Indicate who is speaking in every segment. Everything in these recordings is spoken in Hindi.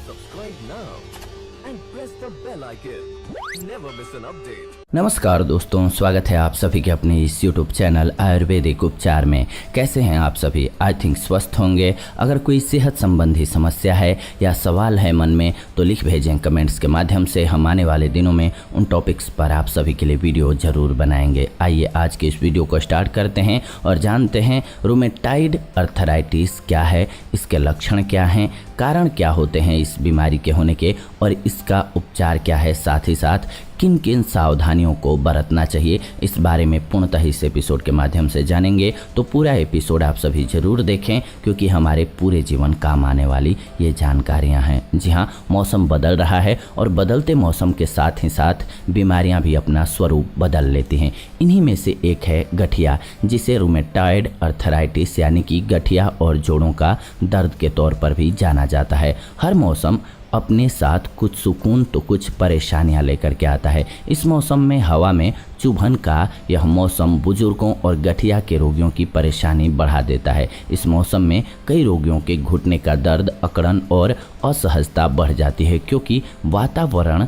Speaker 1: Subscribe now and press the bell icon. Never miss an update.
Speaker 2: नमस्कार दोस्तों, स्वागत है आप सभी के अपने इस YouTube चैनल आयुर्वेदिक उपचार में। कैसे हैं आप सभी? आई थिंक स्वस्थ होंगे। अगर कोई सेहत संबंधी समस्या है या सवाल है मन में तो लिख भेजें कमेंट्स के माध्यम से। हम आने वाले दिनों में उन टॉपिक्स पर आप सभी के लिए वीडियो ज़रूर बनाएंगे। आइए आज के इस वीडियो को स्टार्ट करते हैं और जानते हैं रूमेटाइड अर्थराइटिस क्या है, इसके लक्षण क्या हैं, कारण क्या होते हैं इस बीमारी के होने के, और इसका उपचार क्या है, साथ ही साथ किन किन सावधानियों को बरतना चाहिए, इस बारे में पूर्णतः इस एपिसोड के माध्यम से जानेंगे। तो पूरा एपिसोड आप सभी जरूर देखें क्योंकि हमारे पूरे जीवन काम आने वाली ये जानकारियां हैं। जी हाँ, मौसम बदल रहा है और बदलते मौसम के साथ ही साथ बीमारियां भी अपना स्वरूप बदल लेती हैं। इन्हीं में से एक है गठिया, जिसे रूमेटाइड अर्थराइटिस यानी कि गठिया और जोड़ों का दर्द के तौर पर भी जाना जाता है। हर मौसम अपने साथ कुछ सुकून तो कुछ परेशानियां लेकर के आता है। इस मौसम में हवा में चुभन का यह मौसम बुजुर्गों और गठिया के रोगियों की परेशानी बढ़ा देता है। इस मौसम में कई रोगियों के घुटने का दर्द, अकड़न और असहजता बढ़ जाती है क्योंकि वातावरण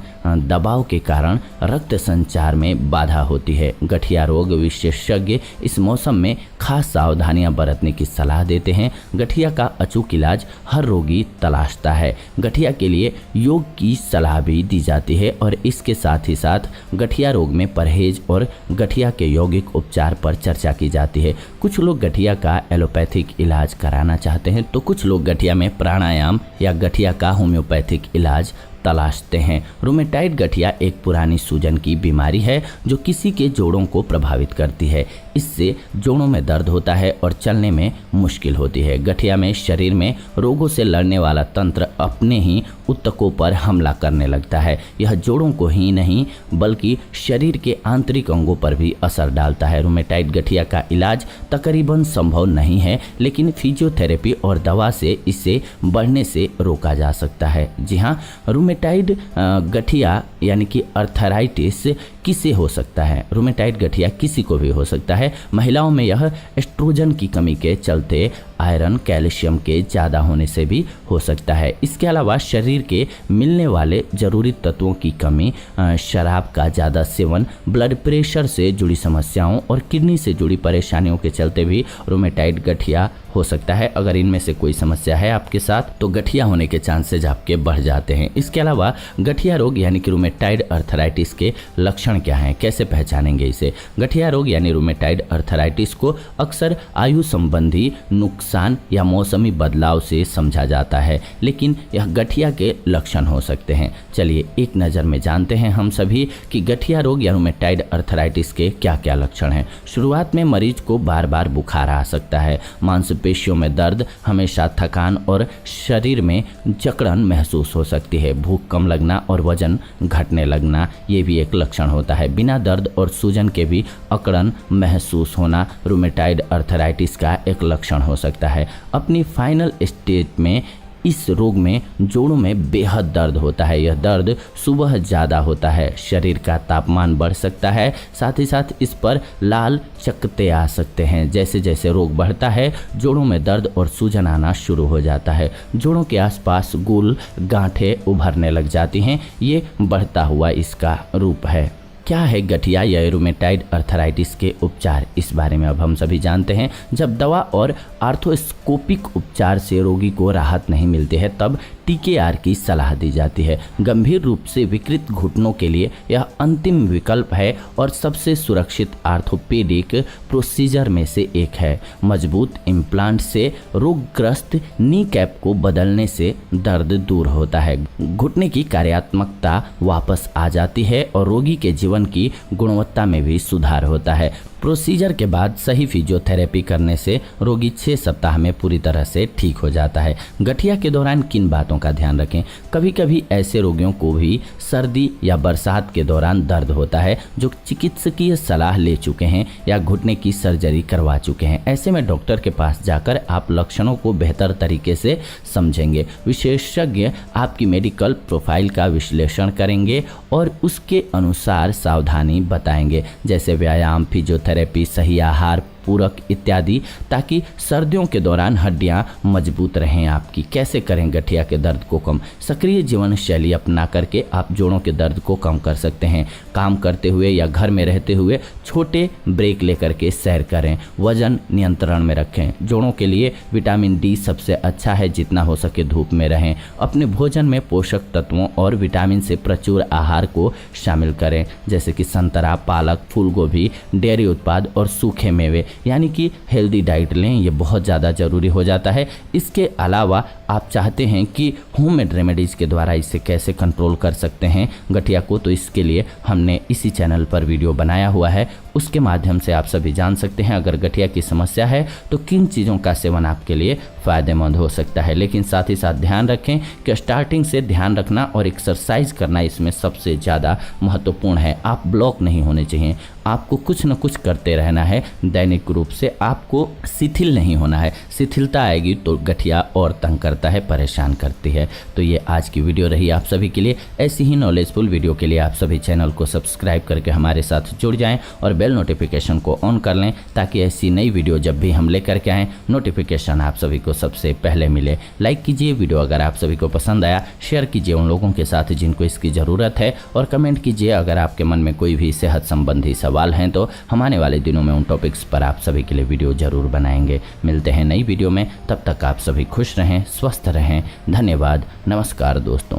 Speaker 2: दबाव के कारण रक्त संचार में बाधा होती है। गठिया रोग विशेषज्ञ इस मौसम में खास सावधानियां बरतने की सलाह देते हैं। गठिया का अचूक इलाज हर रोगी तलाशता है। गठिया के लिए योग की सलाह भी दी जाती है और इसके साथ ही साथ गठिया रोग में परहेज और गठिया के यौगिक उपचार पर चर्चा की जाती है। कुछ लोग गठिया का एलोपैथिक इलाज कराना चाहते हैं तो कुछ लोग गठिया में प्राणायाम या गठिया का होम्योपैथिक इलाज तलाशते हैं। रूमेटाइड गठिया एक पुरानी सूजन की बीमारी है जो किसी के जोड़ों को प्रभावित करती है। इससे जोड़ों में दर्द होता है और चलने में मुश्किल होती है। गठिया में शरीर में रोगों से लड़ने वाला तंत्र अपने ही ऊतकों पर हमला करने लगता है। यह जोड़ों को ही नहीं बल्कि शरीर के आंतरिक अंगों पर भी असर डालता है। रूमेटाइड गठिया का इलाज तकरीबन संभव नहीं है, लेकिन फिजियोथेरेपी और दवा से इसे बढ़ने से रोका जा सकता है। जी हाँ, रूमेटाइड गठिया यानी कि अर्थराइटिस किसे हो सकता है? रूमेटाइड गठिया किसी को भी हो सकता है। महिलाओं में यह एस्ट्रोजन की कमी के चलते आयरन, कैल्शियम के ज़्यादा होने से भी हो सकता है। इसके अलावा शरीर के मिलने वाले जरूरी तत्वों की कमी, शराब का ज़्यादा सेवन, ब्लड प्रेशर से जुड़ी समस्याओं और किडनी से जुड़ी परेशानियों के चलते भी रूमेटाइड गठिया हो सकता है। अगर इनमें से कोई समस्या है आपके साथ तो गठिया होने के चांसेज आपके बढ़ जाते हैं। इसके अलावा गठिया रोग यानी कि रूमेटाइड अर्थराइटिस के लक्षण क्या हैं, कैसे पहचानेंगे इसे? गठिया रोग यानी रूमेटाइड अर्थराइटिस को अक्सर आयु संबंधी नुकसान या मौसमी बदलाव से समझा जाता है, लेकिन यह गठिया के लक्षण हो सकते हैं। चलिए एक नज़र में जानते हैं हम सभी कि गठिया रोग या रूमेटाइड अर्थराइटिस के क्या क्या लक्षण हैं। शुरुआत में मरीज को बार बार बुखार आ सकता है, मांसपेशियों में दर्द, हमेशा थकान और शरीर में जकड़न महसूस हो सकती है। भूख कम लगना और वजन घटने लगना ये भी एक लक्षण होता है। बिना दर्द और सूजन के भी अकड़न महसूस होना रूमेटाइड अर्थराइटिस का एक लक्षण हो सकता है। अपनी फाइनल स्टेज में इस रोग में जोड़ों में बेहद दर्द होता है। यह दर्द सुबह ज़्यादा होता है, शरीर का तापमान बढ़ सकता है, साथ ही साथ इस पर लाल चकत्ते आ सकते हैं। जैसे जैसे रोग बढ़ता है जोड़ों में दर्द और सूजन आना शुरू हो जाता है। जोड़ों के आसपास गोल गांठें उभरने लग जाती हैं। ये बढ़ता हुआ इसका रूप है। क्या है गठिया या रूमेटाइड अर्थराइटिस के उपचार, इस बारे में अब हम सभी जानते हैं। जब दवा और आर्थोस्कोपिक उपचार से रोगी को राहत नहीं मिलती है तब टीकेआर की सलाह दी जाती है। गंभीर रूप से विकृत घुटनों के लिए यह अंतिम विकल्प है और सबसे सुरक्षित आर्थोपेडिक प्रोसीजर में से एक है। मजबूत इम्प्लांट से रोगग्रस्त नी कैप को बदलने से दर्द दूर होता है, घुटने की कार्यात्मकता वापस आ जाती है और रोगी के जीवन की गुणवत्ता में भी सुधार होता है। प्रोसीजर के बाद सही फिजियोथेरेपी करने से रोगी 6 सप्ताह में पूरी तरह से ठीक हो जाता है। गठिया के दौरान किन बातों का ध्यान रखें? कभी कभी ऐसे रोगियों को भी सर्दी या बरसात के दौरान दर्द होता है जो चिकित्सकीय सलाह ले चुके हैं या घुटने की सर्जरी करवा चुके हैं। ऐसे में डॉक्टर के पास जाकर आप लक्षणों को बेहतर तरीके से समझेंगे। विशेषज्ञ आपकी मेडिकल प्रोफाइल का विश्लेषण करेंगे और उसके अनुसार सावधानी बताएंगे, जैसे व्यायाम, फिजियोथेरेपी, सही आहार, पूरक इत्यादि, ताकि सर्दियों के दौरान हड्डियां मजबूत रहें आपकी। कैसे करें गठिया के दर्द को कम? सक्रिय जीवन शैली अपना करके आप जोड़ों के दर्द को कम कर सकते हैं। काम करते हुए या घर में रहते हुए छोटे ब्रेक लेकर के सैर करें। वजन नियंत्रण में रखें। जोड़ों के लिए विटामिन डी सबसे अच्छा है, जितना हो सके धूप में रहें। अपने भोजन में पोषक तत्वों और विटामिन से प्रचुर आहार को शामिल करें, जैसे कि संतरा, पालक, फूल गोभी, डेयरी उत्पाद और सूखे मेवे, यानी कि हेल्दी डाइट लें। ये बहुत ज़्यादा ज़रूरी हो जाता है। इसके अलावा आप चाहते हैं कि होममेड रेमेडीज़ के द्वारा इसे कैसे कंट्रोल कर सकते हैं गठिया को, तो इसके लिए हमने इसी चैनल पर वीडियो बनाया हुआ है, उसके माध्यम से आप सभी जान सकते हैं अगर गठिया की समस्या है तो किन चीज़ों का सेवन आपके लिए फ़ायदेमंद हो सकता है। लेकिन साथ ही साथ ध्यान रखें कि स्टार्टिंग से ध्यान रखना और एक्सरसाइज करना इसमें सबसे ज़्यादा महत्वपूर्ण है। आप ब्लॉक नहीं होने चाहिए, आपको कुछ न कुछ करते रहना है दैनिक रूप से, आपको शिथिल नहीं होना है। शिथिलता आएगी तो गठिया और तंग करता है, परेशान करती है। तो ये आज की वीडियो रही आप सभी के लिए। ऐसी ही नॉलेजफुल वीडियो के लिए आप सभी चैनल को सब्सक्राइब करके हमारे साथ जुड़ जाएं और बेल नोटिफिकेशन को ऑन कर लें, ताकि ऐसी नई वीडियो जब भी हम लेकर के आएँ नोटिफिकेशन आप सभी को सबसे पहले मिले। लाइक कीजिए वीडियो अगर आप सभी को पसंद आया, शेयर कीजिए उन लोगों के साथ जिनको इसकी ज़रूरत है, और कमेंट कीजिए अगर आपके मन में कोई भी सेहत संबंधी सवाल हैं तो हम आने वाले दिनों में उन टॉपिक्स पर आप सभी के लिए वीडियो ज़रूर बनाएंगे। मिलते हैं नई वीडियो में, तब तक आप सभी खुश रहें, स्वस्थ रहें। धन्यवाद, नमस्कार दोस्तों।